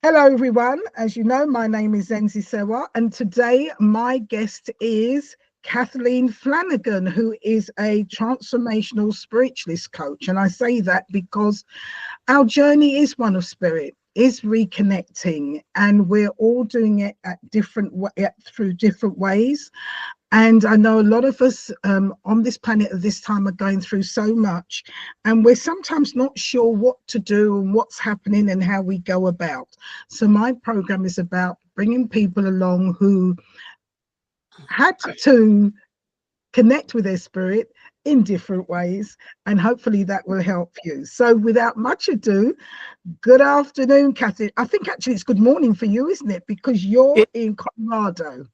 Hello, everyone. As you know, my name is Zenzi Sewa, and today my guest is Kathleen Flanagan, who is a transformational spiritualist coach. And I say that because our journey is one of spirit, is reconnecting, and we're all doing it at through different ways. And I know a lot of us on this planet at this time are going through so much, and we're sometimes not sure what to do and what's happening and how we go about. So my program is about bringing people along who had to connect with their spirit in different ways, and hopefully that will help you. So without much ado, good afternoon, Kathy. I think actually it's good morning for you, isn't it? Because you're It, in Colorado.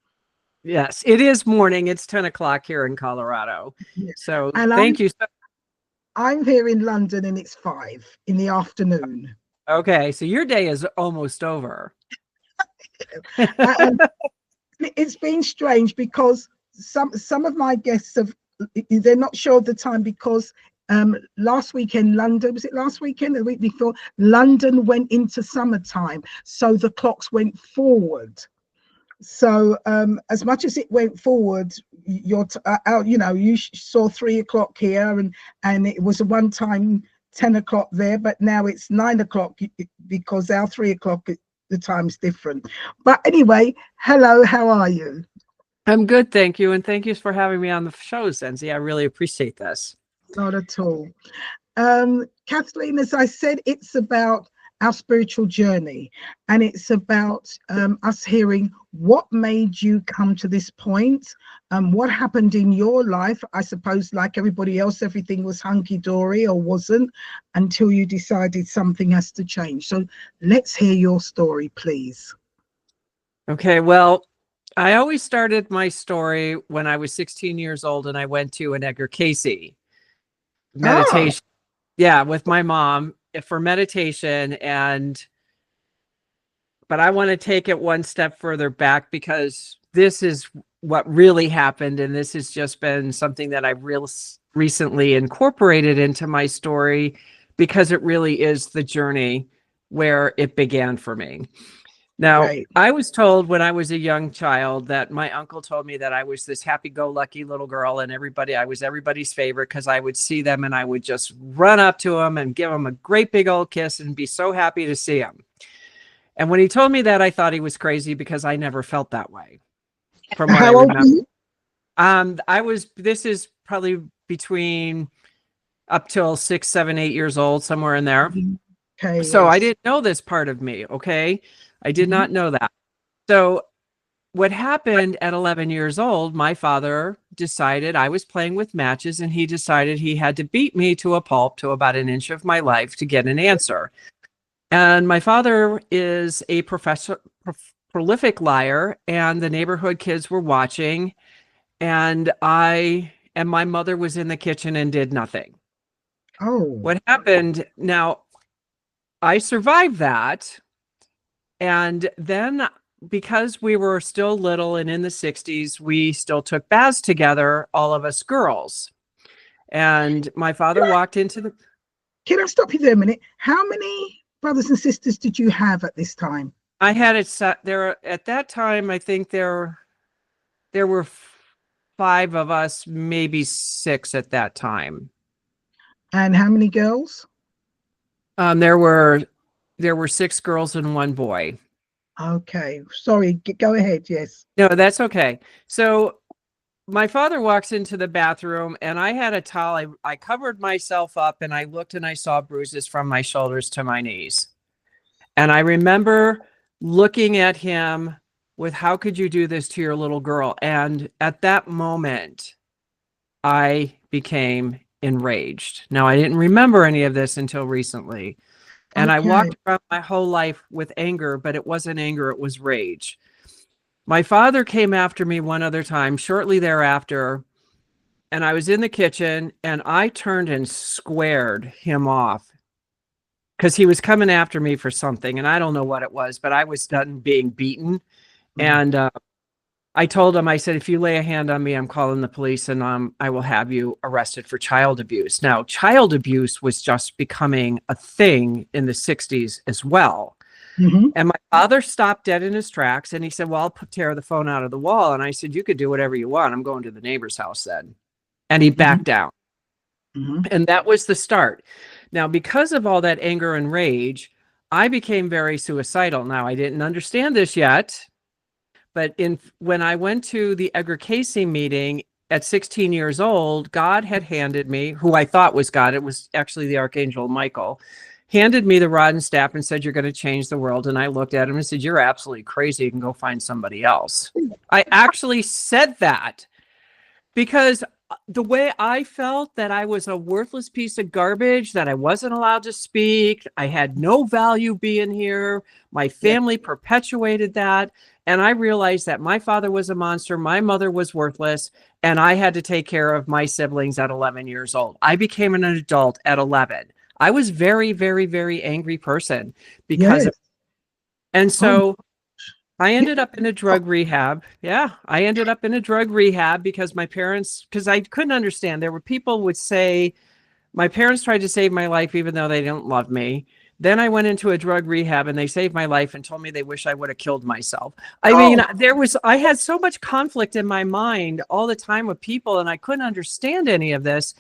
yes, it is morning. It's 10 o'clock here in Colorado. Yeah. So And thank you. I'm here in London and it's 5 in the afternoon. Okay, so your day is almost over. And it's been strange because some of my guests they're not sure of the time because last weekend London, was it last weekend or the week before, London went into summertime, so the clocks went forward. So as much as it went forward, you saw 3 o'clock here, and it was a one time 10 o'clock there, but now it's 9 o'clock because our 3 o'clock, the time's different. But anyway, hello, how are you? I'm good, thank you. And thank you for having me on the show, Zenzi. I really appreciate this. Not at all. Kathleen, as I said, it's about our spiritual journey, and it's about us hearing what made you come to this point, what happened in your life. I suppose, like everybody else, everything was hunky-dory or wasn't until you decided something has to change. So let's hear your story, please. Okay, well, I always started my story when I was 16 years old and I went to an Edgar Cayce Ah, meditation. Yeah, with my mom for meditation. But I want to take it one step further back because this is what really happened. And this has just been something that I've recently incorporated into my story because it really is the journey where it began for me. Now, right. I was told when I was a young child that my uncle told me that I was this happy-go-lucky little girl and I was everybody's favorite because I would see them and I would just run up to them and give them a great big old kiss and be so happy to see them. And when he told me that, I thought he was crazy because I never felt that way from what I How old are remember. you? This is probably between up till 6, 7, 8 years old, somewhere in there. Okay, So I yes. didn't know this part of me. Okay. I did Mhm. not know that. So what happened at 11 years old, my father decided I was playing with matches and he decided he had to beat me to a pulp to about an inch of my life to get an answer. And my father is a prolific liar, and the neighborhood kids were watching, and my mother was in the kitchen and did nothing. Oh, What happened now, I survived that. And then because we were still little and in the 60s, we still took baths together, all of us girls. And my father walked into the can I stop you there a minute? How many brothers and sisters did you have at this time? I had it set there at that time. I think there were 5 of us, maybe 6 at that time. And how many girls? Um, there were there were 6 girls and 1 boy. Okay, sorry, go ahead. Yes. No, that's okay. So my father walks into the bathroom and I had a towel. I covered myself up and I looked and I saw bruises from my shoulders to my knees. And I remember looking at him with, how could you do this to your little girl? And at that moment, I became enraged. Now, I didn't remember any of this until recently. And I Okay. walked around my whole life with anger, but it wasn't anger, it was rage. My father came after me one other time shortly thereafter, and I was in the kitchen and I turned and squared him off because he was coming after me for something. And I don't know what it was, but I was done being beaten. Mm. And I told him, I said, if you lay a hand on me, I'm calling the police and I will have you arrested for child abuse. Now, child abuse was just becoming a thing in the 60s as well. Mm-hmm. And my father stopped dead in his tracks and he said, well, I'll tear the phone out of the wall. And I said, you could do whatever you want. I'm going to the neighbor's house then. And he backed down. Mm-hmm. And that was the start. Now, because of all that anger and rage, I became very suicidal. Now, I didn't understand this yet, but when I went to the Edgar Casey meeting at 16 years old, God had handed me, who I thought was God, it was actually the Archangel Michael, handed me the rod and staff and said, you're going to change the world. And I looked at him and said, you're absolutely crazy. You can go find somebody else. I actually said that because the way I felt that I was a worthless piece of garbage, that I wasn't allowed to speak, I had no value being here. My family perpetuated that. And I realized that my father was a monster, my mother was worthless, and I had to take care of my siblings at 11 years old. I became an adult at 11. I was very, very, very angry person because and so I ended up in a drug rehab. Yeah, I ended up in a drug rehab because my parents, because I couldn't understand. There were people would say, my parents tried to save my life even though they didn't love me. Then I went into a drug rehab and they saved my life and told me they wish I would have killed myself. I mean, I had so much conflict in my mind all the time with people and I couldn't understand any of this.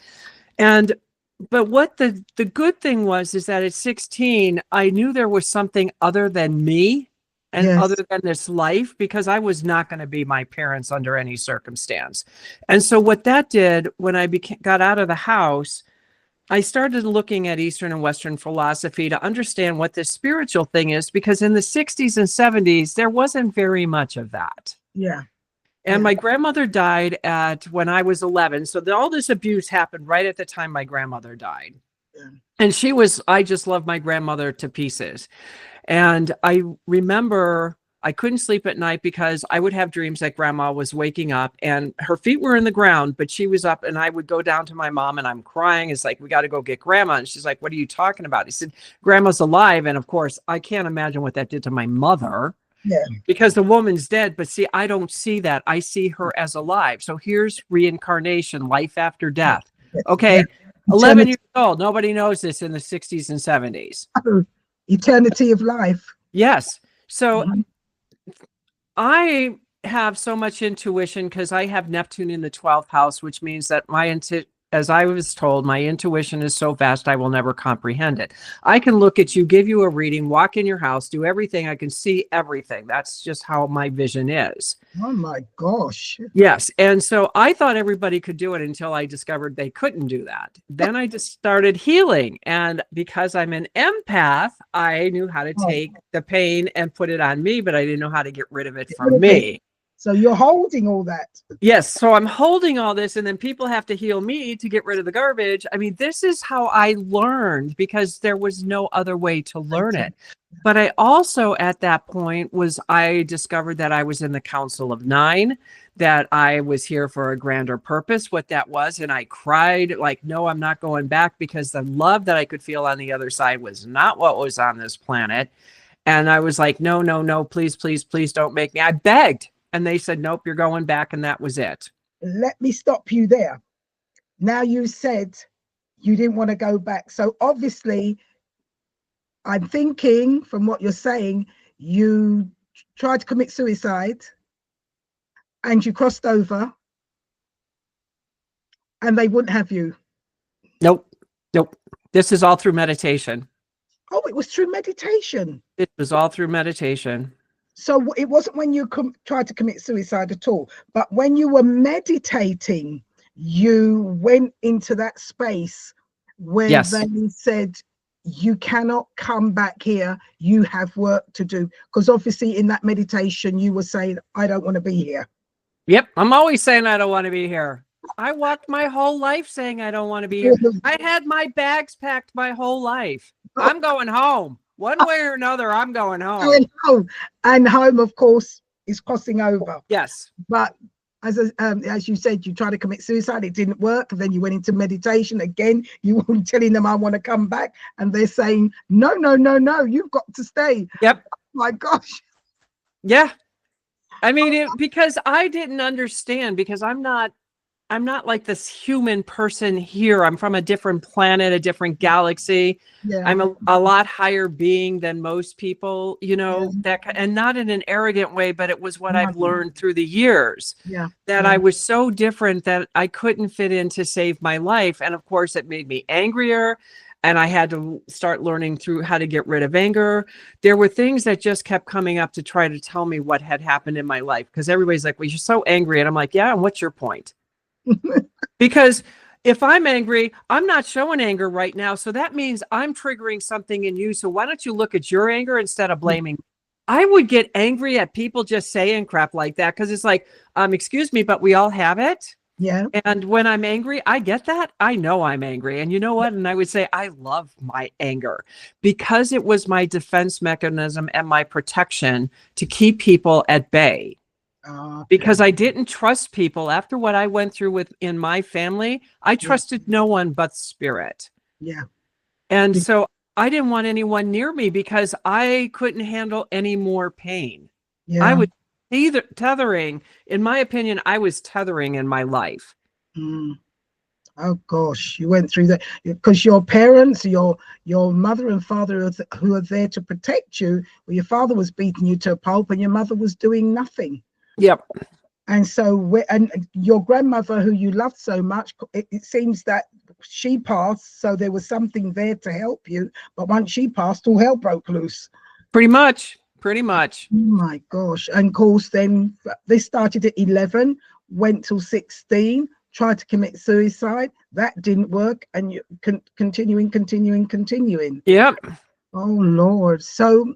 But what the good thing was is that at 16, I knew there was something other than me and other than this life, because I was not going to be my parents under any circumstance. And so what that did when I got out of the house, I started looking at Eastern and Western philosophy to understand what this spiritual thing is, because in the 60s and 70s, there wasn't very much of that. Yeah. And my grandmother died when I was 11. So all this abuse happened right at the time my grandmother died. Yeah. And I just love my grandmother to pieces. And I remember I couldn't sleep at night because I would have dreams that grandma was waking up and her feet were in the ground, but she was up, and I would go down to my mom and I'm crying. It's like, we got to go get grandma. And she's like, what are you talking about? He said, grandma's alive. And of course, I can't imagine what that did to my mother. Yeah. Because the woman's dead, but see, I don't see that. I see her as alive. So here's reincarnation, life after death. Okay. 11 years old. Nobody knows this in the 60s and 70s. Eternity of life. Yes. So I have so much intuition because I have Neptune in the 12th house, which means that as I was told, my intuition is so vast, I will never comprehend it. I can look at you, give you a reading, walk in your house, do everything. I can see everything. That's just how my vision is. Oh my gosh. Yes. And so I thought everybody could do it until I discovered they couldn't do that. Then I just started healing. And because I'm an empath, I knew how to take the pain and put it on me, but I didn't know how to get rid of it from me. So you're holding all that. Yes. So I'm holding all this, and then people have to heal me to get rid of the garbage. I mean, this is how I learned, because there was no other way to learn it. But I also, at that point, I discovered that I was in the Council of Nine, that I was here for a grander purpose, what that was. And I cried like, no, I'm not going back, because the love that I could feel on the other side was not what was on this planet. And I was like, no, no, no, please, please, please don't make me. I begged. And they said, nope, you're going back. And that was it. Let me stop you there. Now, you said you didn't want to go back. So obviously, I'm thinking from what you're saying, you tried to commit suicide and you crossed over and they wouldn't have you. Nope. Nope. This is all through meditation. Oh, it was through meditation. It was all through meditation. So it wasn't when you tried to commit suicide at all, but when you were meditating, you went into that space where they said, you cannot come back here. You have work to do. Because obviously in that meditation, you were saying, I don't want to be here. Yep. I'm always saying I don't want to be here. I walked my whole life saying I don't want to be here. I had my bags packed my whole life. I'm going home. One way or another, I'm going home. And home, of course, is crossing over. Yes. But as you said, you tried to commit suicide. It didn't work. Then you went into meditation. Again, you were telling them, I want to come back. And they're saying, no, no, no, no, you've got to stay. Yep. Oh my gosh. Yeah. I mean, because I didn't understand, because I'm not I'm not like this human person here. I'm from a different planet, a different galaxy. Yeah. I'm a lot higher being than most people, you know, Yeah. and not in an arrogant way, but it was what No. I've learned through the years, Yeah. that Yeah. I was so different that I couldn't fit in to save my life. And of course, it made me angrier. And I had to start learning through how to get rid of anger. There were things that just kept coming up to try to tell me what had happened in my life. Because everybody's like, well, you're so angry. And I'm like, yeah, and what's your point? Because if I'm angry, I'm not showing anger right now. So that means I'm triggering something in you. So why don't you look at your anger instead of blaming? I would get angry at people just saying crap like that, because it's like, excuse me, but we all have it. Yeah. And when I'm angry, I get that. I know I'm angry. And you know what? And I would say, I love my anger because it was my defense mechanism and my protection to keep people at bay. Because I didn't trust people after what I went through in my family. I trusted no one but spirit. Yeah. And so I didn't want anyone near me because I couldn't handle any more pain. Yeah. I was either tethering, in my opinion, I was tethering in my life. Oh gosh, you went through that because your parents, your mother and father who are there to protect you. Well, your father was beating you to a pulp and your mother was doing nothing. Yep. And so, and your grandmother, who you loved so much, it seems that she passed, so there was something there to help you. But once she passed, all hell broke loose. Pretty much. Pretty much. Oh my gosh. And of course, then they started at 11, went till 16, tried to commit suicide. That didn't work. And you continuing. Yep. Oh Lord. So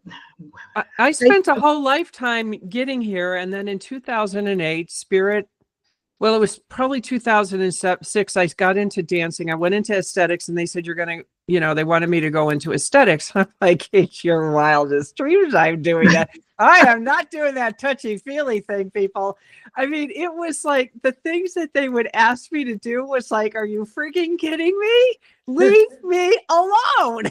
I spent a whole lifetime getting here. And then in 2008, Spirit, well, it was probably 2006, I got into dancing. I went into aesthetics and they said, you're going to, you know, they wanted me to go into aesthetics. I'm like, it's your wildest dreams I'm doing that. I am not doing that touchy-feely thing, people. I mean, it was like the things that they would ask me to do was like, are you freaking kidding me? Leave me alone.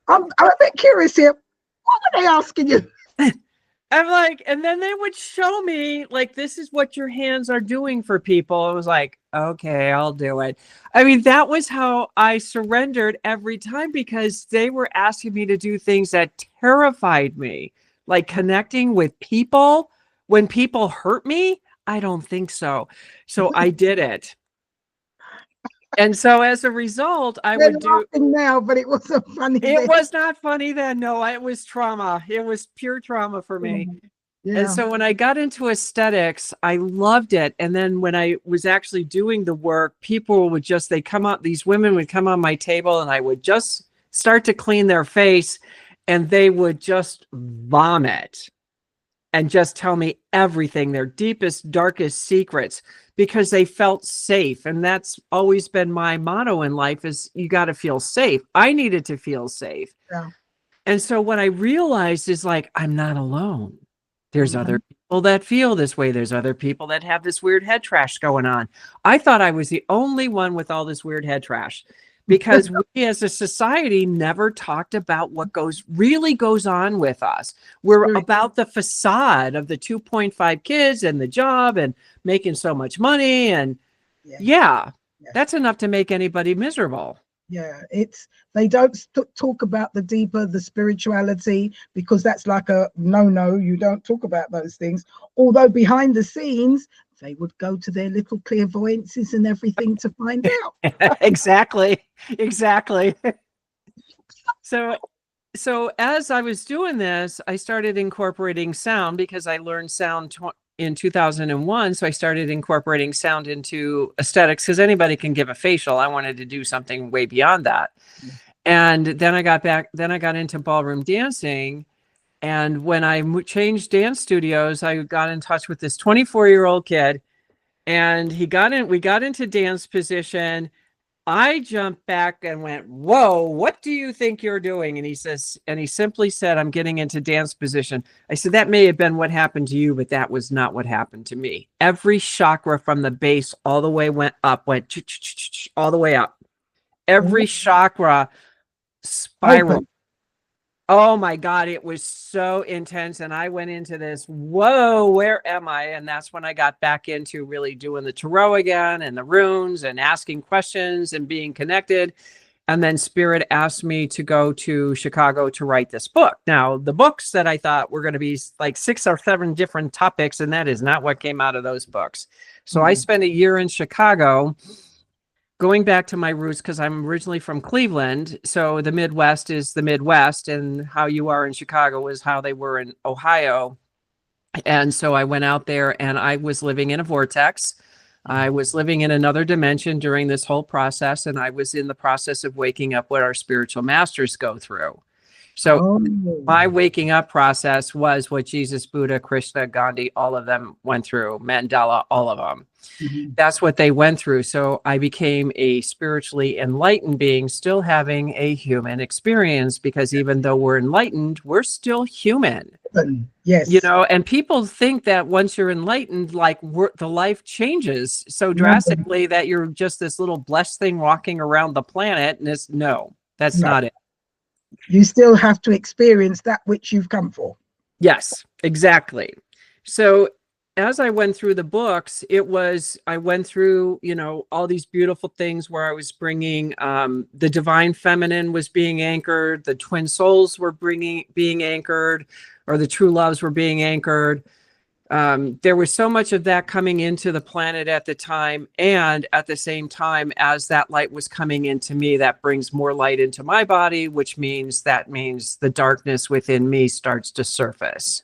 I'm a bit curious here. What were they asking you? I'm like, and then they would show me like, this is what your hands are doing for people. I was like, okay, I'll do it. I mean, that was how I surrendered every time, because they were asking me to do things that terrified me, like connecting with people. When people hurt me, I don't think so. So I did it. And so as a result, I would do now, but it wasn't funny. It was not funny then. No, it was trauma. It was pure trauma for me. Yeah. And so when I got into aesthetics, I loved it. And then when I was actually doing the work, people would just, these women would come on my table and I would just start to clean their face and they would just vomit and just tell me everything, their deepest, darkest secrets, because they felt safe. And that's always been my motto in life, is you got to feel safe. I needed to feel safe. Yeah. And so what I realized is like, I'm not alone. There's other people that feel this way. There's other people that have this weird head trash going on. I thought I was the only one with all this weird head trash, because we as a society never talked about what really goes on with us. We're about the facade of the 2.5 kids and the job and making so much money. And that's enough to make anybody miserable. Yeah, they don't talk about the deeper, the spirituality, because that's like a no, you don't talk about those things. Although behind the scenes, they would go to their little clairvoyances and everything to find out. Exactly. So as I was doing this, I started incorporating sound, because I learned sound in 2001. So I started incorporating sound into aesthetics, because anybody can give a facial. I wanted to do something way beyond that. And then I got into ballroom dancing. And when I changed dance studios, I got in touch with this 24-year-old kid, and we got into dance position. I jumped back and went, whoa, what do you think you're doing? And he simply said, I'm getting into dance position. I said, that may have been what happened to you, but that was not what happened to me. Every chakra from the base all the way went all the way up. Every chakra spiraled. Oh my God, it was so intense. And I went into this, whoa, where am I? And that's when I got back into really doing the tarot again and the runes and asking questions and being connected. And then Spirit asked me to go to Chicago to write this book. Now, the books that I thought were going to be like 6 or 7 different topics, and that is not what came out of those books. So I spent a year in Chicago, going back to my roots, because I'm originally from Cleveland. So the Midwest is the Midwest, and how you are in Chicago is how they were in Ohio. And so I went out there and I was living in a vortex. I was living in another dimension during this whole process, and I was in the process of waking up what our spiritual masters go through. So my waking up process was what Jesus, Buddha, Krishna, Gandhi, all of them went through, Mandela, all of them. That's what they went through. So I became a spiritually enlightened being, still having a human experience, because even though we're enlightened, we're still human. Yes. You know, and people think that once you're enlightened, like the life changes so drastically that you're just this little blessed thing walking around the planet. And it's that's not it. You still have to experience that which you've come for. Yes, exactly. So as I went through the books, I went through, you know, all these beautiful things where I was bringing the divine feminine was being anchored, the twin souls were being anchored, or the true loves were being anchored. There was so much of that coming into the planet at the time. And at the same time, as that light was coming into me, that brings more light into my body, which means the darkness within me starts to surface.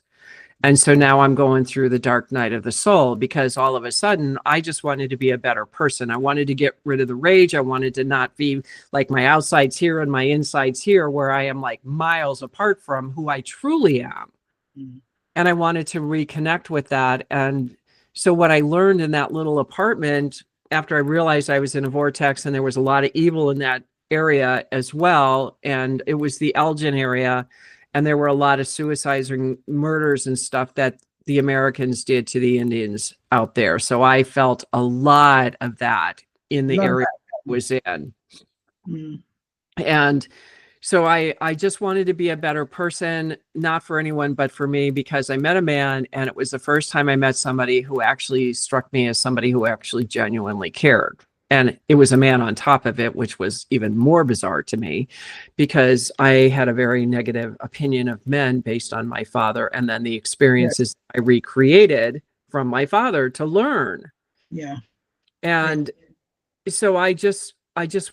And so now I'm going through the dark night of the soul, because all of a sudden I just wanted to be a better person. I wanted to get rid of the rage. I wanted to not be like my outsides here and my insides here, where I am like miles apart from who I truly am. And I wanted to reconnect with that. And so what I learned in that little apartment, after I realized I was in a vortex and there was a lot of evil in that area as well, and it was the Elgin area, and there were a lot of suicides and murders and stuff that the Americans did to the Indians out there. So I felt a lot of that in the area I was in. And so I just wanted to be a better person, not for anyone, but for me, because I met a man, and it was the first time I met somebody who actually struck me as somebody who actually genuinely cared. And it was a man on top of it, which was even more bizarre to me, because I had a very negative opinion of men based on my father, and then the experiences I recreated from my father to learn. And so I just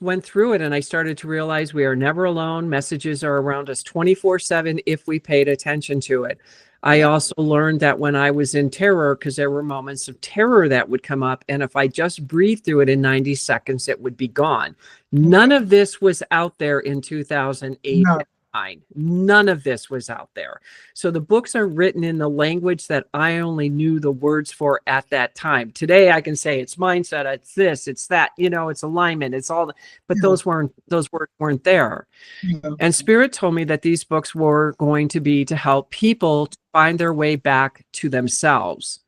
went through it, and I started to realize we are never alone. Messages are around us 24/7 if we paid attention to it. I also learned that when I was in terror, because there were moments of terror that would come up, and if I just breathed through it in 90 seconds, it would be gone. None of this was out there in 2008. None of this was out there. So the books are written in the language that I only knew the words for at that time. Today I can say it's mindset, it's this, it's that, you know, it's alignment, it's all, but those words weren't there. And Spirit told me that these books were going to be to help people to find their way back to themselves.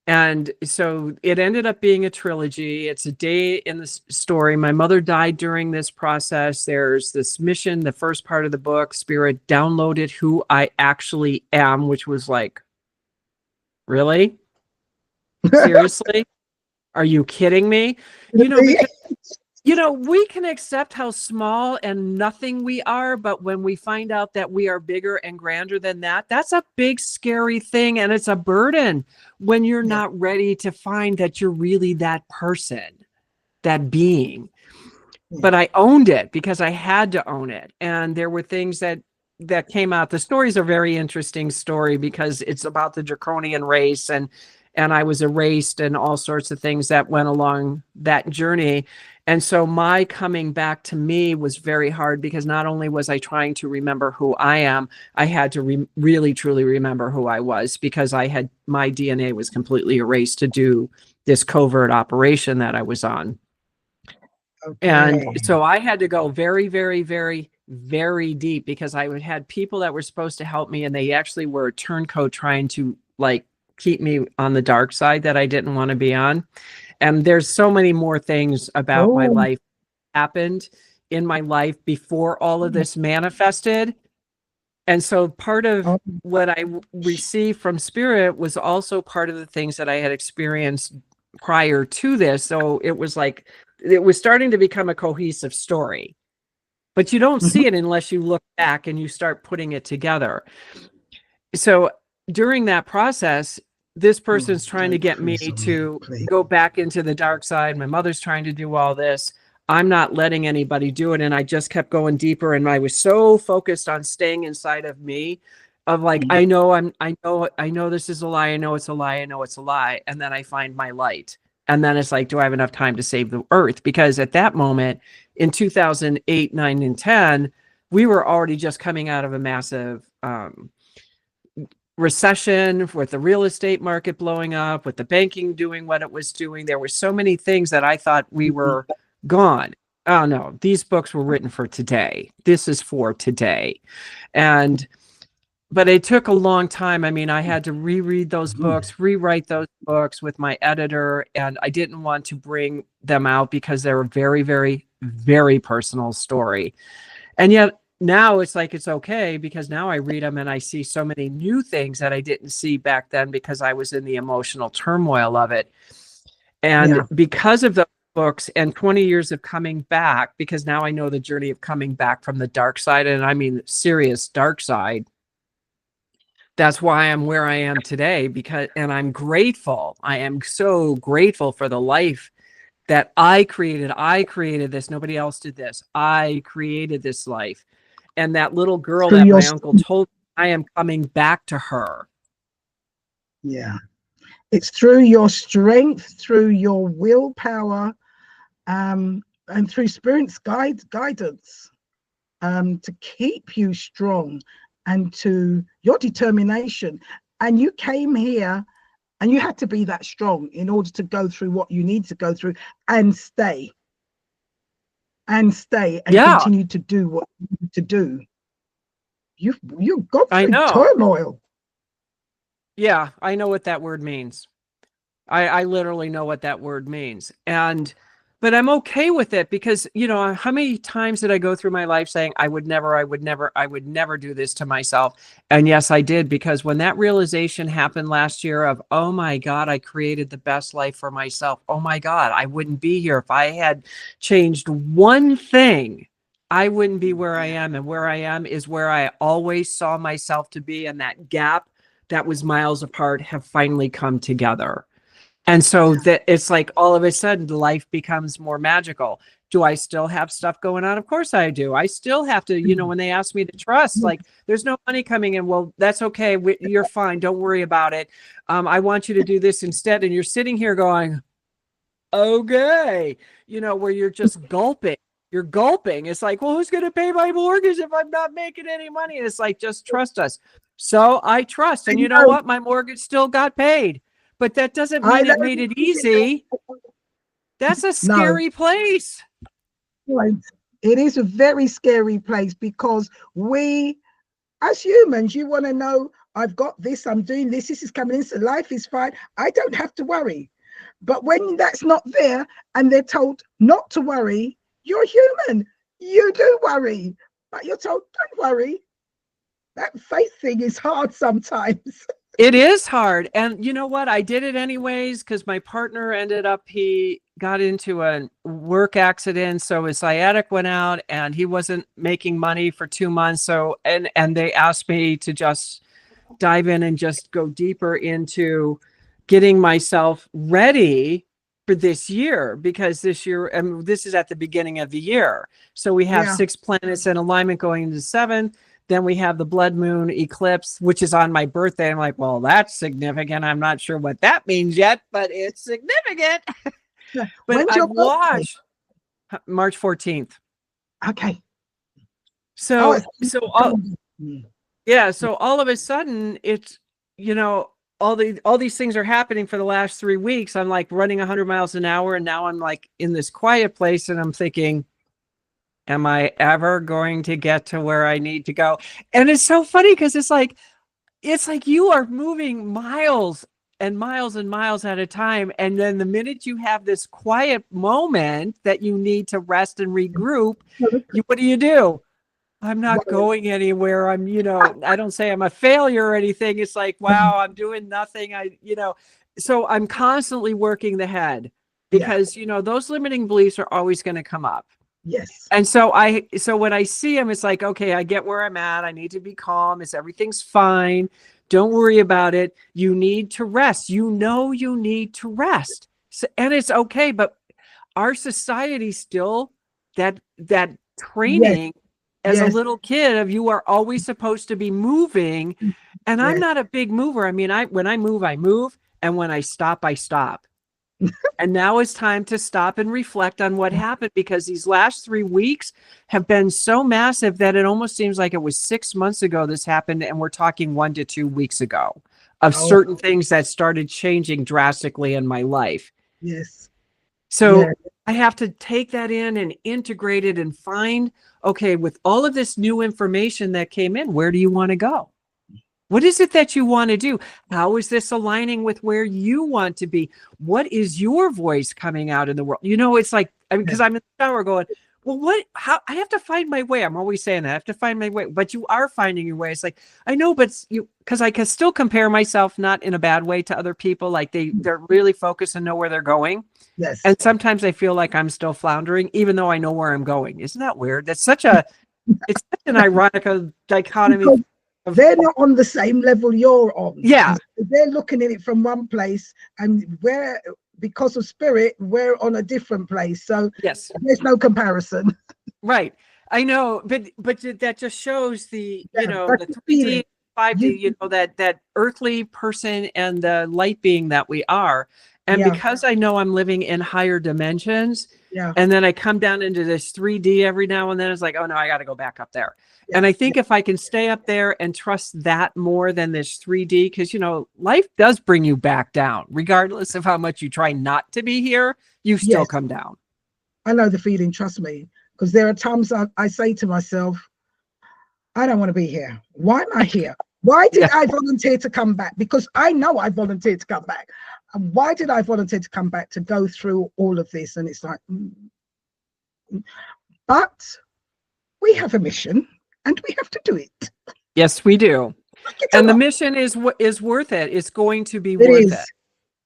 And so it ended up being a trilogy. It's a day in the story. My mother died during this process. There's this mission, the first part of the book, Spirit downloaded who I actually am, which was like, really? Seriously? Are you kidding me? You know, we can accept how small and nothing we are, but when we find out that we are bigger and grander than that, that's a big, scary thing. And it's a burden when you're not ready to find that you're really that person, that being. But I owned it because I had to own it. And there were things that came out. The story's a very interesting story because it's about the draconian race, and I was erased and all sorts of things that went along that journey. And so my coming back to me was very hard, because not only was I trying to remember who I am, I had to really, truly remember who I was, because my DNA was completely erased to do this covert operation that I was on. And so I had to go very, very, very, very deep, because I had people that were supposed to help me, and they actually were a turncoat trying to like keep me on the dark side that I didn't want to be on. And there's so many more things about my life happened in my life before all of this manifested. And so part of what I received from spirit was also part of the things that I had experienced prior to this. So it was like, it was starting to become a cohesive story, but you don't see it unless you look back and you start putting it together. So during that process, this person's trying to get me to go back into the dark side. My mother's trying to do all this. I'm not letting anybody do it. And I just kept going deeper. And I was so focused on staying inside of me, of like, I know this is a lie. I know it's a lie. I know it's a lie. And then I find my light. And then it's like, do I have enough time to save the earth? Because at that moment in 2008, 9, and 10, we were already just coming out of a massive recession, with the real estate market blowing up, with the banking doing what it was doing. There were so many things that I thought we were gone. Oh no, these books were written for today. This is for today. But it took a long time. I mean, I had to reread those books, rewrite those books with my editor, and I didn't want to bring them out because they're a very, very, very personal story. And yet now it's like, it's okay, because now I read them and I see so many new things that I didn't see back then because I was in the emotional turmoil of it. And because of the books and 20 years of coming back, because now I know the journey of coming back from the dark side, and I mean serious dark side. That's why I'm where I am today, and I'm grateful. I am so grateful for the life that I created. I created this. Nobody else did this. I created this life. And that little girl that my uncle told me, I am coming back to her. Yeah. It's through your strength, through your willpower, and through Spirit's guidance, to keep you strong, and to your determination. And you came here and you had to be that strong in order to go through what you need to go through, and stay and continue to do what you need to do. You've got through turmoil. Yeah, I know what that word means. I literally know what that word means. But I'm okay with it, because, you know, how many times did I go through my life saying, I would never do this to myself. And yes, I did, because when that realization happened last year of, oh my God, I created the best life for myself. Oh my God, I wouldn't be here if I had changed one thing. I wouldn't be where I am. And where I am is where I always saw myself to be. And that gap that was miles apart have finally come together. And so that it's like, all of a sudden life becomes more magical. Do I still have stuff going on? Of course I do. I still have to, you know, when they ask me to trust, like, there's no money coming in. Well, that's okay. You're fine. Don't worry about it. I want you to do this instead. And you're sitting here going, okay, you know, where you're just gulping. You're gulping. It's like, well, who's going to pay my mortgage if I'm not making any money? And it's like, just trust us. So I trust. And you know what? My mortgage still got paid. But that doesn't mean it made it easy. That's a scary place. It is a very scary place, because we, as humans, you want to know, I've got this, I'm doing this is coming in, so life is fine. I don't have to worry. But when that's not there and they're told not to worry, you're human. You do worry, but you're told, don't worry. That faith thing is hard sometimes. It is hard. And you know what? I did it anyways, because my partner he got into a work accident. So his sciatic went out and he wasn't making money for 2 months. So, and they asked me to just dive in and just go deeper into getting myself ready for this year, because this year, and this is at the beginning of the year. So we have 6 planets in alignment going into 7th. Then we have the blood moon eclipse, which is on my birthday. I'm like, well, that's significant. I'm not sure what that means yet, but it's significant. But I watched March 14th. Okay. So all of a sudden it's, you know, all these things are happening for the last 3 weeks. I'm like running 100 miles an hour. And now I'm like in this quiet place and I'm thinking, am I ever going to get to where I need to go? And it's so funny, because it's like you are moving miles and miles at a time. And then the minute you have this quiet moment that you need to rest and regroup, what do? I'm not going anywhere. I'm, I don't say I'm a failure or anything. It's like, wow, I'm doing nothing. So I'm constantly working the head because, those limiting beliefs are always going to come up. Yes. And so when I see them, it's like, okay, I get where I'm at. I need to be calm. Everything's fine. Don't worry about it. You need to rest. You need to rest. So, and it's okay. But our society still, that training as a little kid of you are always supposed to be moving. And I'm not a big mover. I mean, when I move. And when I stop, I stop. And now it's time to stop and reflect on what happened, because these last 3 weeks have been so massive that it almost seems like it was 6 months ago this happened. And we're talking 1 to 2 weeks ago of certain things that started changing drastically in my life. Yes. So I have to take that in and integrate it and find, okay, with all of this new information that came in, where do you want to go? What is it that you want to do? How is this aligning with where you want to be? What is your voice coming out in the world? It's like, because I'm in the shower going, well, how I have to find my way. I'm always saying that I have to find my way, but you are finding your way. It's like, I know, but because I can still compare myself, not in a bad way, to other people. Like they're really focused and know where they're going. Yes. And sometimes I feel like I'm still floundering, even though I know where I'm going. Isn't that weird? It's such an ironic dichotomy. Because they're not on the same level you're on. Yeah. They're looking at it from one place, and because of spirit, we're on a different place. So yes, there's no comparison. Right. I know, but that just shows the 3D, 5D, that earthly person and the light being that we are. And because I know I'm living in higher dimensions, and then I come down into this 3D every now and then, it's like, oh no, I got to go back up there. And I think if I can stay up there and trust that more than this 3D, because, life does bring you back down, regardless of how much you try not to be here, you still come down. I know the feeling, trust me, because there are times I say to myself, I don't want to be here. Why am I here? Why did I volunteer to come back? Because I know I volunteered to come back. And why did I volunteer to come back to go through all of this? And it's like, but we have a mission. And we have to do it. Yes, we do. And the mission is worth it. It's going to be worth it.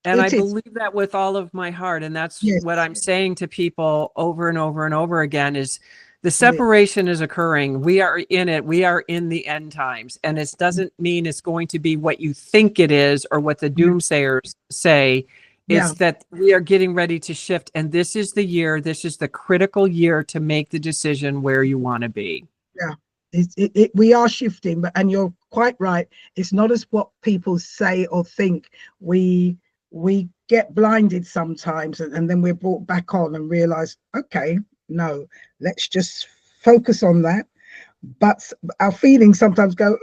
And I believe that with all of my heart. And that's what I'm saying to people over and over and over again is the separation is occurring. We are in it. We are in the end times. And it doesn't mean it's going to be what you think it is or what the doomsayers say. It's that we are getting ready to shift. And this is the year. This is the critical year to make the decision where you want to be. Yeah. We are shifting, and you're quite right. It's not as what people say or think. We get blinded sometimes, and then we're brought back on and realize, okay, no, let's just focus on that. But our feelings sometimes go,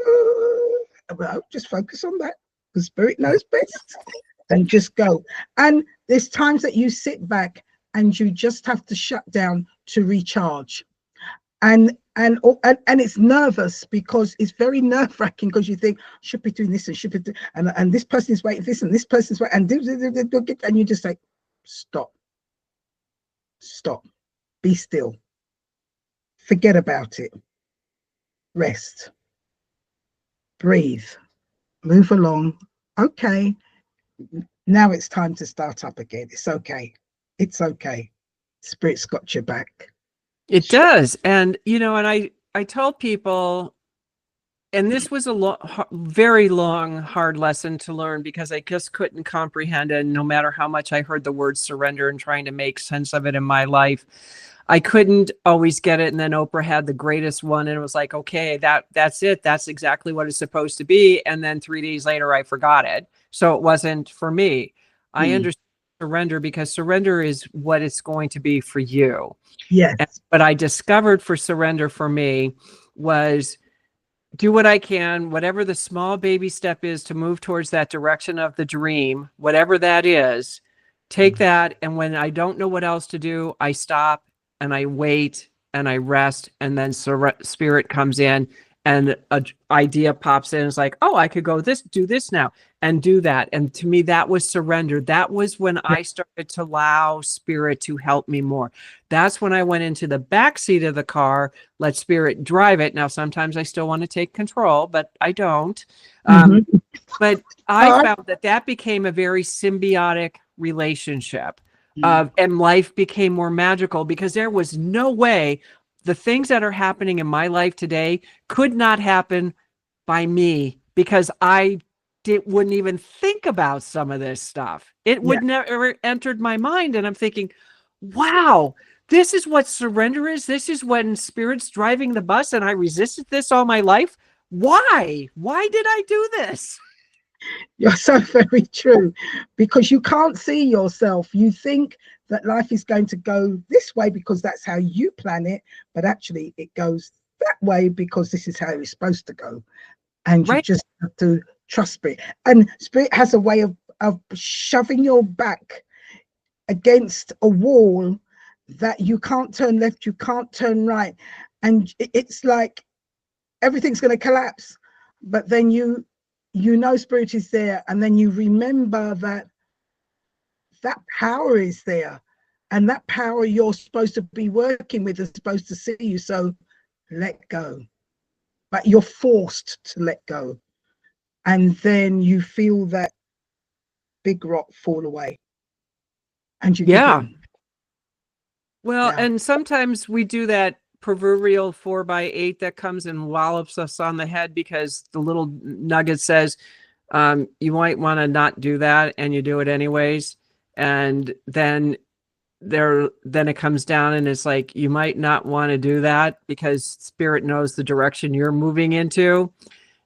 well, just focus on that. The spirit knows best, and just go. And there's times that you sit back and you just have to shut down to recharge. And it's nervous because it's very nerve-wracking, because you think, should be doing this and should be and this person is waiting this and this person's waiting, and you just say, stop, be still, forget about it, rest, breathe, move along. Okay, now it's time to start up again. It's okay. Spirit's got your back. It does. And, and I tell people, and this was a very long, hard lesson to learn, because I just couldn't comprehend it. No matter how much I heard the word surrender and trying to make sense of it in my life, I couldn't always get it. And then Oprah had the greatest one, and it was like, okay, that's it. That's exactly what it's supposed to be. And then 3 days later, I forgot it. So it wasn't for me. I understand surrender, because surrender is what it's going to be for you. Yes. And what I discovered for surrender for me was do what I can, whatever the small baby step is to move towards that direction of the dream, whatever that is, take that. And when I don't know what else to do, I stop and I wait and I rest. And then spirit comes in and an idea pops in. It's like, oh, I could do this now. and do that. And to me, that was surrender. That was when I started to allow spirit to help me more. That's when I went into the back seat of the car, let spirit drive it. Now, sometimes I still want to take control, but I don't. But I found that that became a very symbiotic relationship and life became more magical because there was no way the things that are happening in my life today could not happen by me because I wouldn't even think about some of this stuff. It would never entered my mind. And I'm thinking, wow, this is what surrender is. This is when spirit's driving the bus and I resisted this all my life. Why? Why did I do this? You're so very true, because you can't see yourself. You think that life is going to go this way because that's how you plan it, but actually it goes that way because this is how it's supposed to go. And you just have to trust spirit. And spirit has a way of shoving your back against a wall that you can't turn left, you can't turn right. And it's like everything's going to collapse. But then you know spirit is there, and then you remember that power is there, and that power you're supposed to be working with is supposed to see you. So let go. But you're forced to let go. And then you feel that big rock fall away. And you give in. Well, and sometimes we do that proverbial 4x8 that comes and wallops us on the head because the little nugget says, you might want to not do that, and you do it anyways. And then it comes down and it's like, you might not want to do that because spirit knows the direction you're moving into.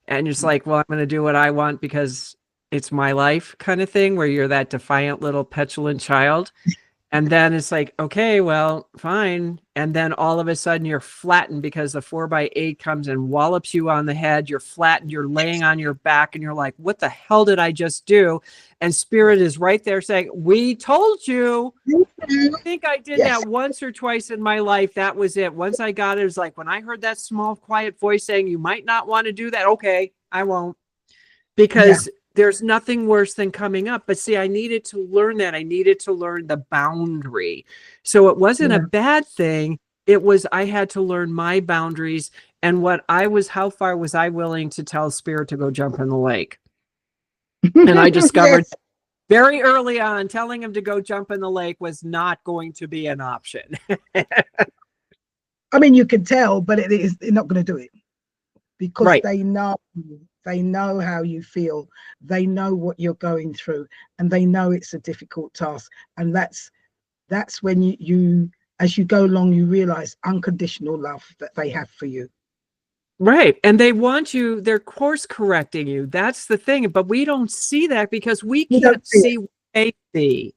And it's like, well, I'm going to do what I want because it's my life kind of thing, where you're that defiant little petulant child. And then it's like, okay, well, fine. And then all of a sudden you're flattened because the 4x8 comes and wallops you on the head. You're flattened, you're laying on your back, and you're like, what the hell did I just do? And spirit is right there saying, we told you. I think I did that once or twice in my life. That was it. Once I got it, it was like when I heard that small, quiet voice saying, you might not want to do that. Okay, I won't. Because there's nothing worse than coming up. But see, I needed to learn that. I needed to learn the boundary. So it wasn't a bad thing. It was, I had to learn my boundaries and how far was I willing to tell spirit to go jump in the lake? And I discovered very early on, telling him to go jump in the lake was not going to be an option. I mean, you can tell, but they're not going to do it because they know how you feel. They know what you're going through, and they know it's a difficult task. And that's when you as you go along, you realize unconditional love that they have for you. Right. And they want you, they're course correcting you. That's the thing. But we don't see that because we can't see what they see.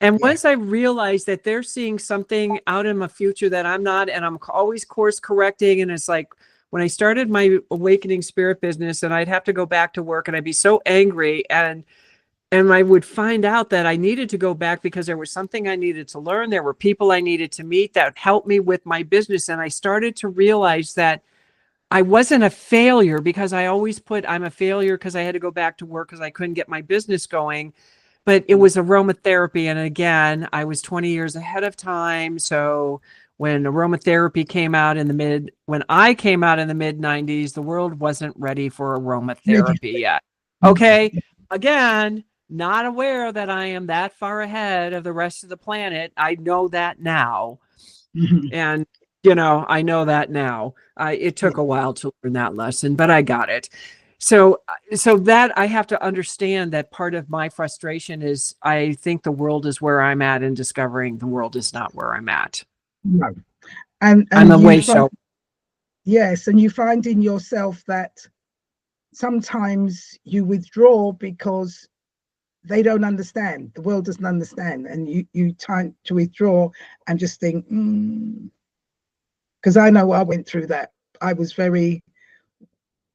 And once I realized that they're seeing something out in my future that I'm not, and I'm always course correcting, and it's like, when I started my awakening spirit business and I'd have to go back to work and I'd be so angry, and I would find out that I needed to go back because there was something I needed to learn. There were people I needed to meet that helped me with my business. And I started to realize that I wasn't a failure, because I always put I'm a failure because I had to go back to work because I couldn't get my business going. But it was aromatherapy. And again, I was 20 years ahead of time. So when aromatherapy came out when I came out in the mid 90s, the world wasn't ready for aromatherapy yet. Okay. Again, not aware that I am that far ahead of the rest of the planet. I know that now. And, I know that now. It took a while to learn that lesson, but I got it. So that I have to understand that part of my frustration is I think the world is where I'm at, and discovering the world is not where I'm at. No. And I'm a way show. Yes. And you find in yourself that sometimes you withdraw because they don't understand. The world doesn't understand. And you try to withdraw and just think, because I know I went through that. I was very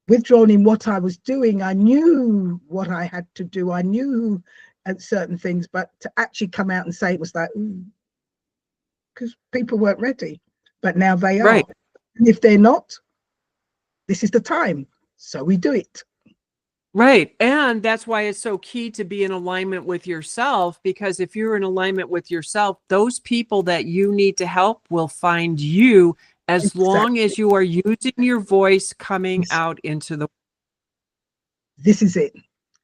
withdrawn in what I was doing. I knew what I had to do. I knew at certain things, but to actually come out and say it was like, because people weren't ready. But now they are. And if they're not, this is the time. So we do it. Right. And that's why it's so key to be in alignment with yourself, because if you're in alignment with yourself, those people that you need to help will find you as long Exactly. as you are using your voice coming out into the. This is it.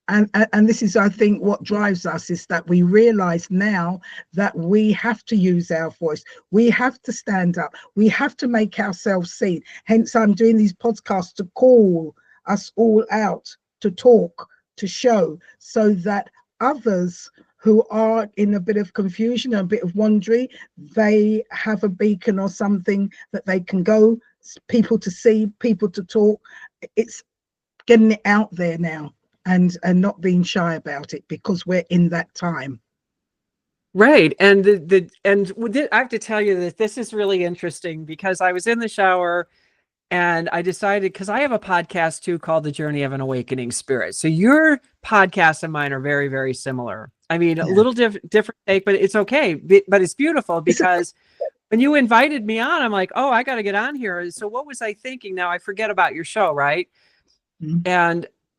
And this is, I think, what drives us is that we realize now that we have to use our voice. We have to stand up. We have to make ourselves seen. Hence, I'm doing these podcasts to call us all out, to talk, to show, so that others who are in a bit of confusion, a bit of wandering, they have a beacon or something that they can go, people to see, people to talk. It's getting it out there now, and not being shy about it, because we're in that time. Right. And I have to tell you that this is really interesting, because I was in the shower and I decided, because I have a podcast too called The Journey of an Awakening Spirit. So your podcast and mine are very, very similar. I mean, a little different take, but it's okay. But it's beautiful, because when you invited me on, I'm like, oh, I got to get on here. So what was I thinking? Now I forget about your show, right? Mm-hmm.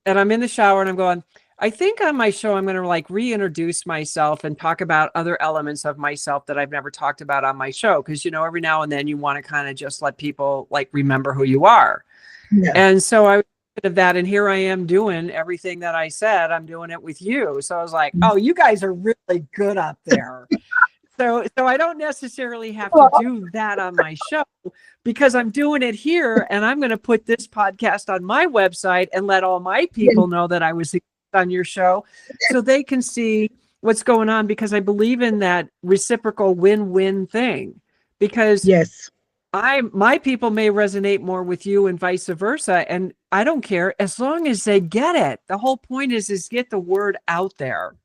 And I'm in the shower and I'm going, I think on my show, I'm going to like reintroduce myself and talk about other elements of myself that I've never talked about on my show. Cause every now and then you want to kind of just let people like remember who you are. Yeah. And so I was of that. And here I am doing everything that I said, I'm doing it with you. So I was like, oh, you guys are really good up there. So I don't necessarily have to do that on my show, because I'm doing it here, and I'm going to put this podcast on my website and let all my people know that I was on your show, so they can see what's going on, because I believe in that reciprocal win-win thing, because my people may resonate more with you and vice versa. And I don't care, as long as they get it. The whole point is get the word out there.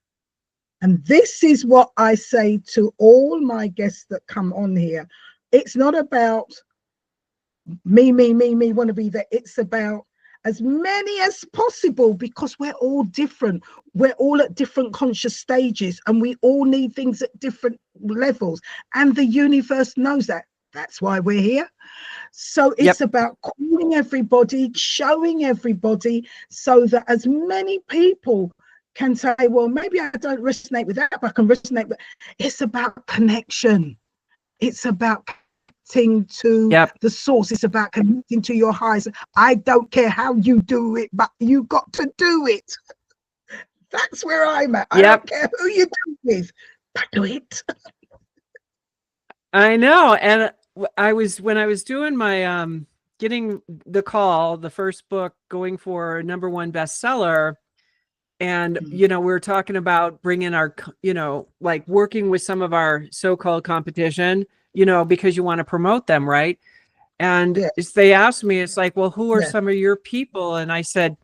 And this is what I say to all my guests that come on here. It's not about me, want to be there. It's about as many as possible, because we're all different. We're all at different conscious stages, and we all need things at different levels. And the universe knows that. That's why we're here. So it's about calling everybody, showing everybody, so that as many people can say, well, maybe I don't resonate with that, but I can resonate with. It's about connection. It's about connecting to the source. It's about connecting to your highs. I don't care how you do it, but you got to do it. That's where I'm at. I don't care who you do it with, but do it. I know. And when I was doing my getting the call, the first book going for #1 bestseller, and we were talking about bringing our like working with some of our so-called competition, because you want to promote them, right? And they asked me, it's like, well, who are some of your people? And I said,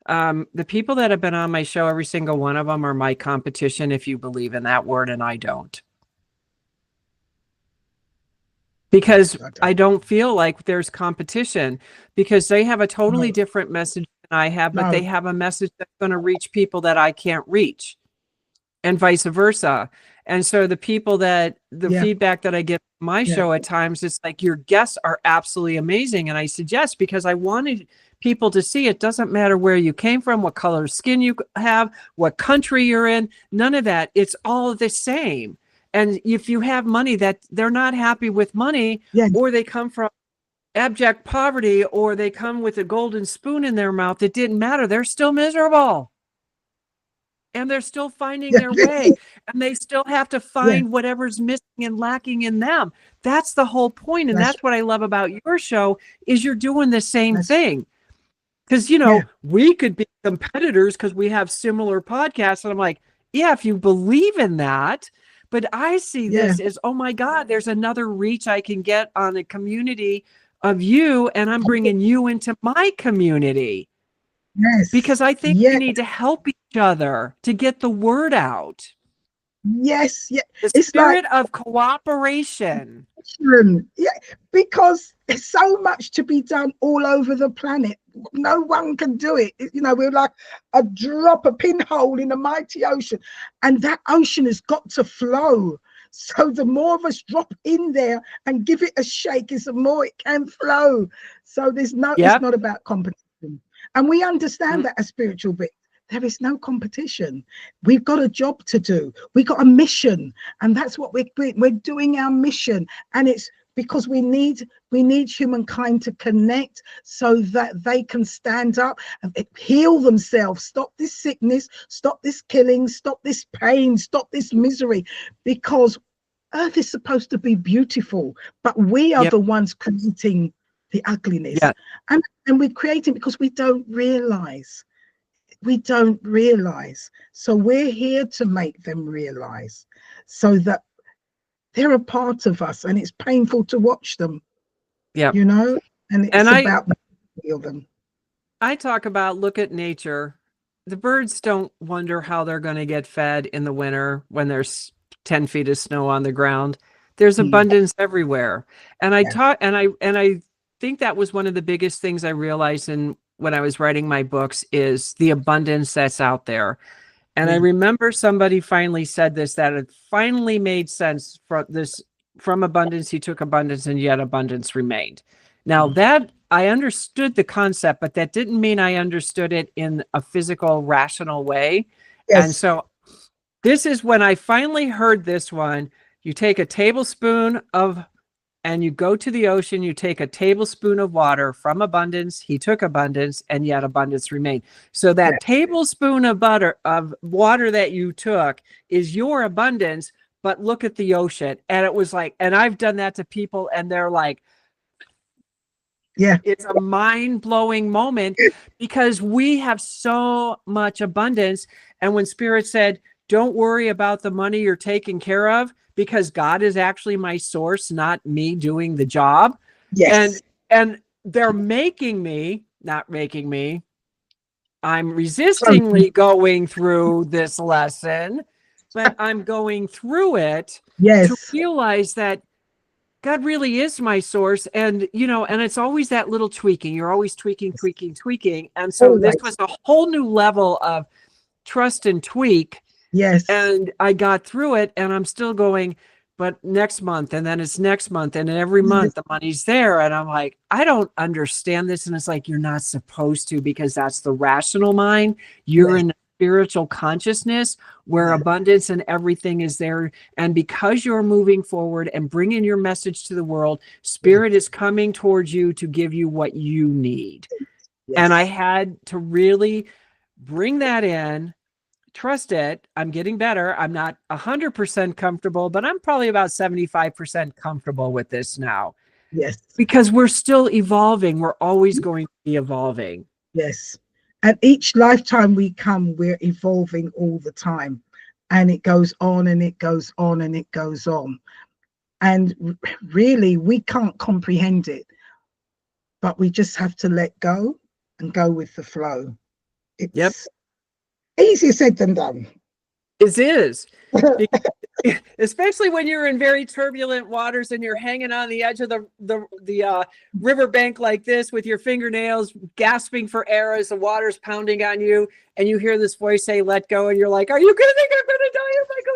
the people that have been on my show, every single one of them are my competition, if you believe in that word, and I don't. Because I don't feel like there's competition, because they have a totally different message than I have, but they have a message that's going to reach people that I can't reach, and vice versa. And so the people that the feedback that I get from my show at times, it's like, your guests are absolutely amazing. And I suggest, because I wanted people to see, it doesn't matter where you came from, what color of skin you have, what country you're in, none of that. It's all the same. And if you have money, that they're not happy with money, or they come from abject poverty, or they come with a golden spoon in their mouth, it didn't matter. They're still miserable. And they're still finding their way. And they still have to find whatever's missing and lacking in them. That's the whole point. And that's what I love about your show, is you're doing the same thing. Because, we could be competitors because we have similar podcasts. And I'm like, if you believe in that. But I see this as, oh my God, there's another reach I can get on a community of you, and I'm bringing you into my community. Because I think we need to help each other to get the word out. The spirit of cooperation. Because there's so much to be done all over the planet. No one can do it. We're like a drop, a pinhole in a mighty ocean, and that ocean has got to flow. So the more of us drop in there and give it a shake, is the more it can flow. So it's not about competition. And we understand that as spiritual beings, there is no competition. We've got a job to do. We've got a mission. And that's what we're doing, our mission. And it's because we need humankind to connect so that they can stand up and heal themselves, stop this sickness, stop this killing, stop this pain, stop this misery, because Earth is supposed to be beautiful, but we are the ones creating the ugliness. And we're creating because we don't realize. So we're here to make them realize, so that they're a part of us, and it's painful to watch them. You know, and it's about heal them. I talk about, look at nature. The birds don't wonder how they're going to get fed in the winter when there's 10 feet of snow on the ground. There's abundance everywhere. And I think that was one of the biggest things I realized when I was writing my books, is the abundance that's out there. And I remember somebody finally said this, that it finally made sense from abundance, he took abundance, and yet abundance remained. Now that I understood the concept, but that didn't mean I understood it in a physical, rational way. And so this is when I finally heard this one. You take a tablespoon and you go to the ocean, you take a tablespoon of water from abundance. He took abundance, and yet abundance remained. So that tablespoon of water that you took is your abundance, but look at the ocean. And it was like, and I've done that to people, and they're like, it's a mind-blowing moment, because we have so much abundance. And when Spirit said, don't worry about the money you're taking care of, because God is actually my source, not me doing the job. And they're not making me. I'm resistingly going through this lesson, but I'm going through it to realize that God really is my source. And, and it's always that little tweaking. You're always tweaking. And so this was a whole new level of trust and tweak. And I got through it, and I'm still going, but next month, and then it's next month, and every month the money's there. And I'm like, I don't understand this. And it's like, you're not supposed to, because that's the rational mind. You're in spiritual consciousness where abundance and everything is there. And because you're moving forward and bringing your message to the world, Spirit is coming towards you to give you what you need. And I had to really bring that in. Trust it. I'm getting better. I'm not 100% comfortable, but I'm probably about 75% comfortable with this now. Because we're still evolving. We're always going to be evolving. And each lifetime we come, we're evolving all the time. And it goes on, and it goes on, and it goes on. And really, we can't comprehend it. But we just have to let go and go with the flow. It's easier said than done. It is. Especially when you're in very turbulent waters and you're hanging on the edge of the riverbank like this with your fingernails gasping for air as the water's pounding on you, and you hear this voice say, let go, and you're like, are you going to think I'm going to die if I go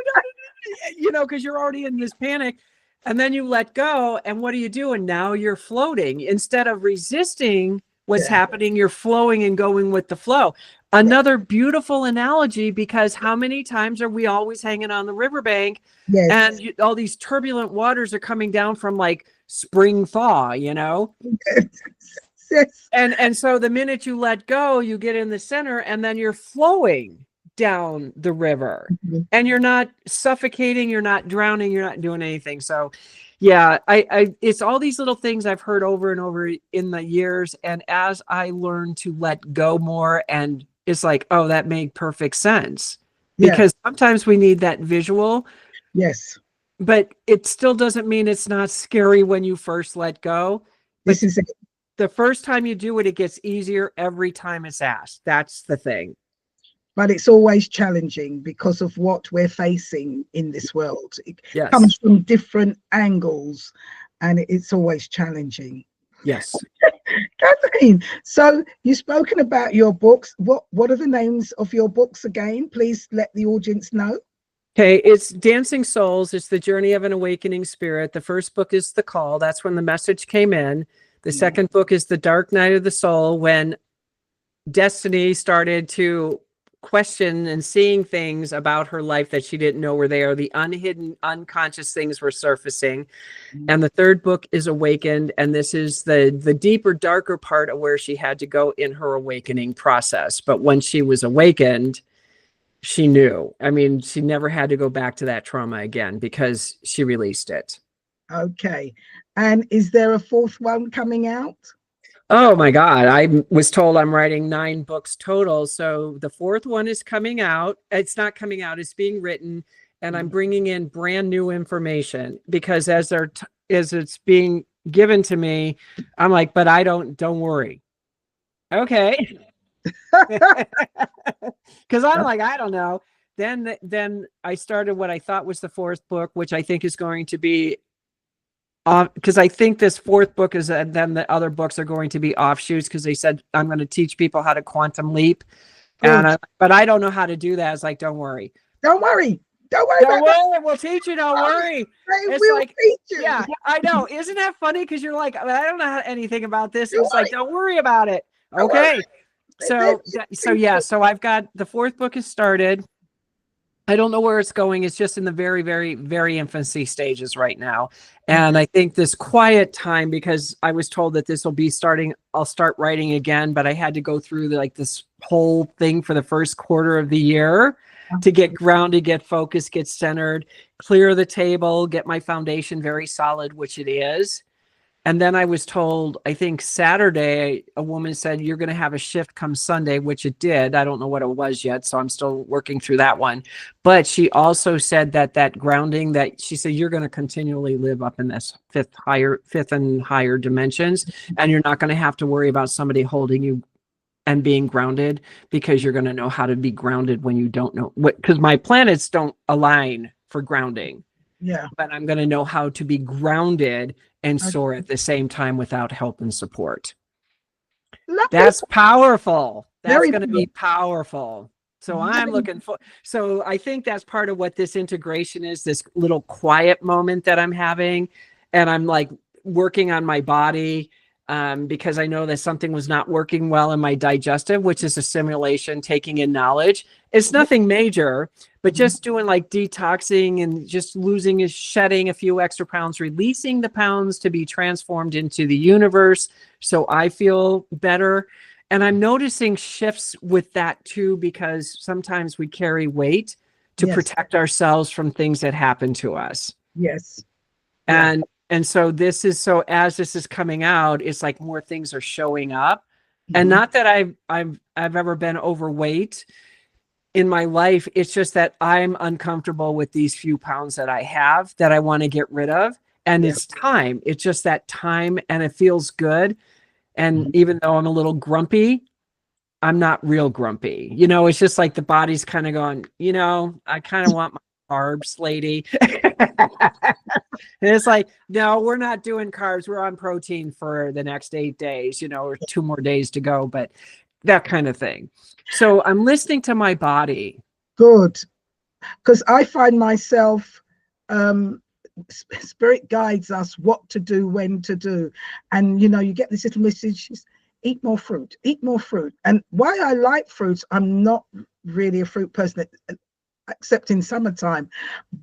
down? Because you're already in this panic. And then you let go, and what do you do? And now you're floating. Instead of resisting what's happening, you're flowing and going with the flow. Another beautiful analogy, because how many times are we always hanging on the riverbank and all these turbulent waters are coming down from like spring thaw, And so the minute you let go, you get in the center, and then you're flowing down the river, and you're not suffocating, you're not drowning, you're not doing anything. So it's all these little things I've heard over and over in the years. And as I learn to let go more, and it's like, oh, that made perfect sense, because sometimes we need that visual. But it still doesn't mean it's not scary when you first let go. But the first time you do it, it gets easier every time it's asked. That's the thing. But it's always challenging because of what we're facing in this world. It comes from different angles, and it's always challenging. Kathleen, so you've spoken about your books. What are the names of your books again? Please let the audience know. Okay, it's Dancing Souls. It's the journey of an awakening spirit. The first book is The Call. That's when the message came in. The second book is The Dark Night of the Soul, when Destiny started to question and seeing things about her life that she didn't know were there. The unhidden, unconscious things were surfacing. And the third book is Awakened. And this is the deeper, darker part of where she had to go in her awakening process. But when she was awakened, she knew. I mean, she never had to go back to that trauma again because she released it. Okay. And is there a fourth one coming out? Oh my God. I was told I'm writing 9 books total. So the fourth one is coming out. It's not coming out, it's being written. And I'm bringing in brand new information because as it's being given to me, I'm like, but don't worry. Okay. Because I'm like, I don't know. Then I started what I thought was the fourth book, which I think is going to be because I think this fourth book is, and then the other books are going to be offshoots because they said I'm going to teach people how to quantum leap. But I don't know how to do that. It's like, don't worry. Don't worry. Don't worry. Don't worry. We'll teach you. Don't worry. It's like, teach you. Yeah, I know. Isn't that funny? Because you're like, I don't know anything about this. It's like, don't worry about it. Okay. So I've got the fourth book has started. I don't know where it's going. It's just in the very, very, very infancy stages right now. And I think this quiet time, because I was told that this will be I'll start writing again, but I had to go through this whole thing for the first quarter of the year to get grounded, get focused, get centered, clear the table, get my foundation very solid, which it is. And then I was told, I think Saturday, a woman said, you're going to have a shift come Sunday, which it did. I don't know what it was yet, so I'm still working through that one. But she also said that grounding, that she said, you're going to continually live up in this fifth and higher dimensions. And you're not going to have to worry about somebody holding you and being grounded, because you're going to know how to be grounded when you don't know what, because my planets don't align for grounding. Yeah. But I'm going to know how to be grounded and soar at the same time without help and support. That's powerful. That's going to be powerful. So I'm looking for, so I think that's part of what this integration is, this little quiet moment that I'm having. And I'm like working on my body because I know that something was not working well in my digestive, which is a simulation, taking in knowledge. It's nothing major, but just doing like detoxing and just shedding a few extra pounds, releasing the pounds to be transformed into the universe. So I feel better. And I'm noticing shifts with that too, because sometimes we carry weight to protect ourselves from things that happen to us. Yes. And so as this is coming out, it's like more things are showing up. And not that I've ever been overweight in my life. It's just that I'm uncomfortable with these few pounds that I have that I want to get rid of. And it's time. It's just that time, and it feels good. And even though I'm a little grumpy, I'm not real grumpy. It's just like the body's kind of going, I kind of want my carbs, lady. And it's like, no, we're not doing carbs. We're on protein for the next 8 days, or 2 more days to go, but that kind of thing. So I'm listening to my body. Good. Because I find myself, spirit guides us what to do, when to do. And, you get this little message, eat more fruit, eat more fruit. And why I like fruits, I'm not really a fruit person, except in summertime.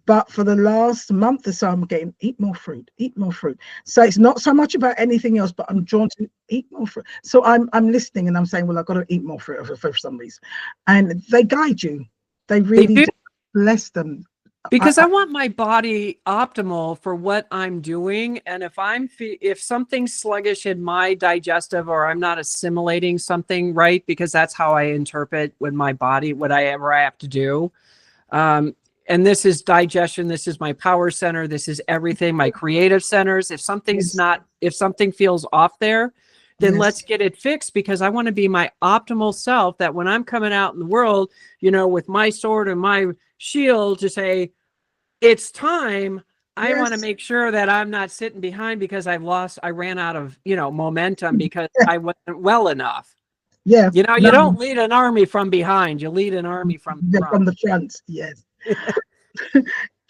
But for the last month or so, I'm getting eat more fruit, eat more fruit. So it's not so much about anything else, but I'm drawn to eat more fruit. So I'm listening, and I'm saying, well, I've got to eat more fruit for some reason. And they guide you. They really do. Bless them. Because I want my body optimal for what I'm doing. And if something's sluggish in my digestive, or I'm not assimilating something right, because that's how I interpret with my body, whatever I have to do. And this is digestion. This is my power center. This is everything, my creative centers. If something feels off there, then let's get it fixed, because I want to be my optimal self, that when I'm coming out in the world, with my sword and my shield to say, it's time. I want to make sure that I'm not sitting behind because I ran out of, momentum because I wasn't well enough. Yeah. You don't lead an army from behind. You lead an army from the front. From the front. Yes.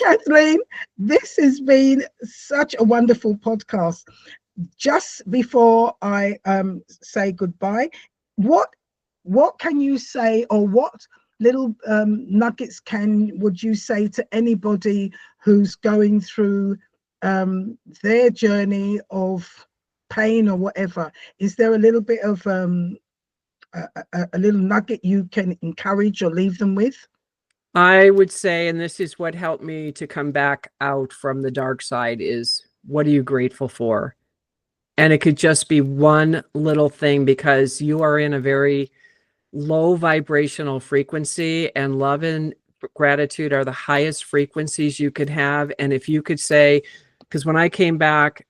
Kathleen, this has been such a wonderful podcast. Just before I say goodbye, what what can you say, or what little nuggets would you say to anybody who's going through their journey of pain or whatever? Is there a little bit of a little nugget you can encourage or leave them with? I would say, and this is what helped me to come back out from the dark side, is what are you grateful for? And it could just be one little thing, because you are in a very low vibrational frequency, and love and gratitude are the highest frequencies you could have. And if you could say, because when I came back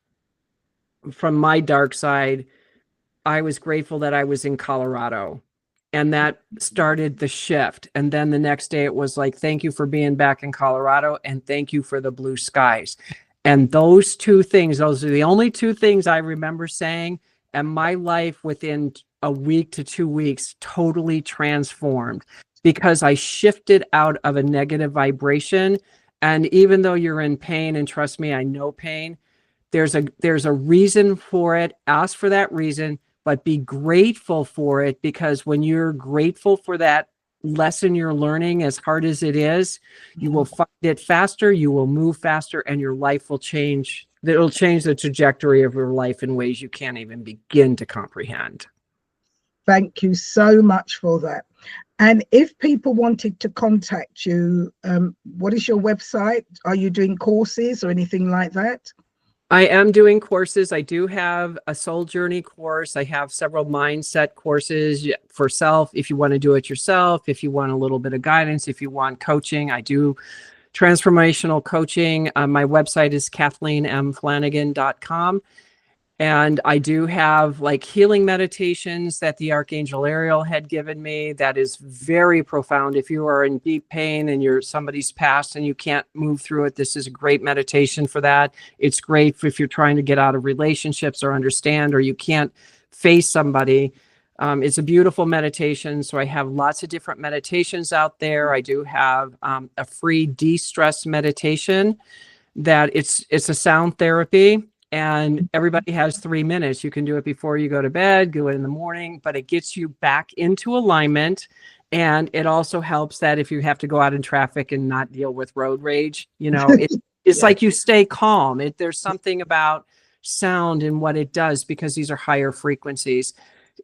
from my dark side, I was grateful that I was in Colorado, and that started the shift. And then the next day it was like, thank you for being back in Colorado, and thank you for the blue skies. And those two things, those are the only two things I remember saying. And my life within a week to 2 weeks totally transformed, because I shifted out of a negative vibration. And even though you're in pain, and trust me, I know pain, there's a reason for it. Ask for that reason, but be grateful for it, because when you're grateful for that lesson you're learning, as hard as it is, you will find it faster, you will move faster, and your life will change. It'll change the trajectory of your life in ways you can't even begin to comprehend. Thank you so much for that. And if people wanted to contact you, what is your website? Are you doing courses or anything like that? I am doing courses. I do have a soul journey course. I have several mindset courses for self. If you want to do it yourself, if you want a little bit of guidance, if you want coaching, I do transformational coaching. My website is KathleenMFlanagan.com. And I do have like healing meditations that the Archangel Ariel had given me. That is very profound. If you are in deep pain and you're somebody's past and you can't move through it, this is a great meditation for that. It's great if you're trying to get out of relationships or understand, or you can't face somebody. It's a beautiful meditation. So I have lots of different meditations out there. I do have a free de-stress meditation that it's a sound therapy. And everybody has 3 minutes. You can do it before you go to bed, do it in the morning, but it gets you back into alignment. And it also helps that if you have to go out in traffic and not deal with road rage, it's like you stay calm. There's something about sound and what it does, because these are higher frequencies.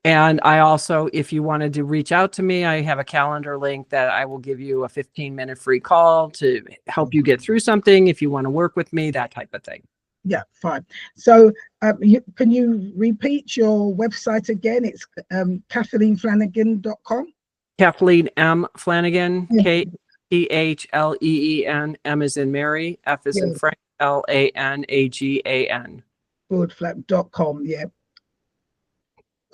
And I also, if you wanted to reach out to me, I have a calendar link that I will give you a 15-minute free call to help you get through something. If you want to work with me, that type of thing. Yeah, fine. So can you repeat your website again? It's KathleenFlanagan.com. Kathleen M. Flanagan, Yeah. KTHLEEN, M as in Mary, F as in Frank, LANAGAN. Good.com, yeah.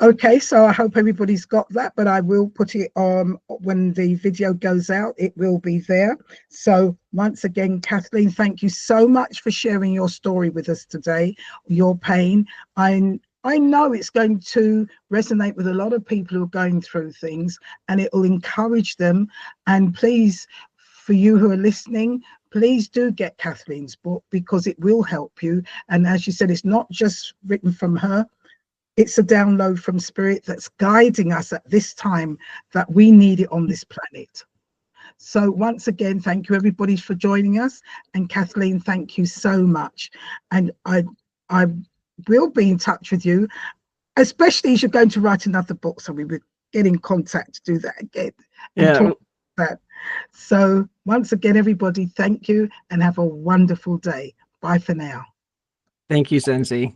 Okay, so I hope everybody's got that, but I will put it on when the video goes out. It will be there. So once again, Kathleen, thank you so much for sharing your story with us today, your pain. I know it's going to resonate with a lot of people who are going through things, and it will encourage them. And please, for you who are listening, please do get Kathleen's book, because it will help you. And as you said, it's not just written from her. It's a download from Spirit that's guiding us at this time that we need it on this planet. So once again, thank you everybody for joining us. And Kathleen, thank you so much. And I will be in touch with you, especially as you're going to write another book. So we will get in contact to do that again. And talk about that. So once again, everybody, thank you and have a wonderful day. Bye for now. Thank you, Zenzi.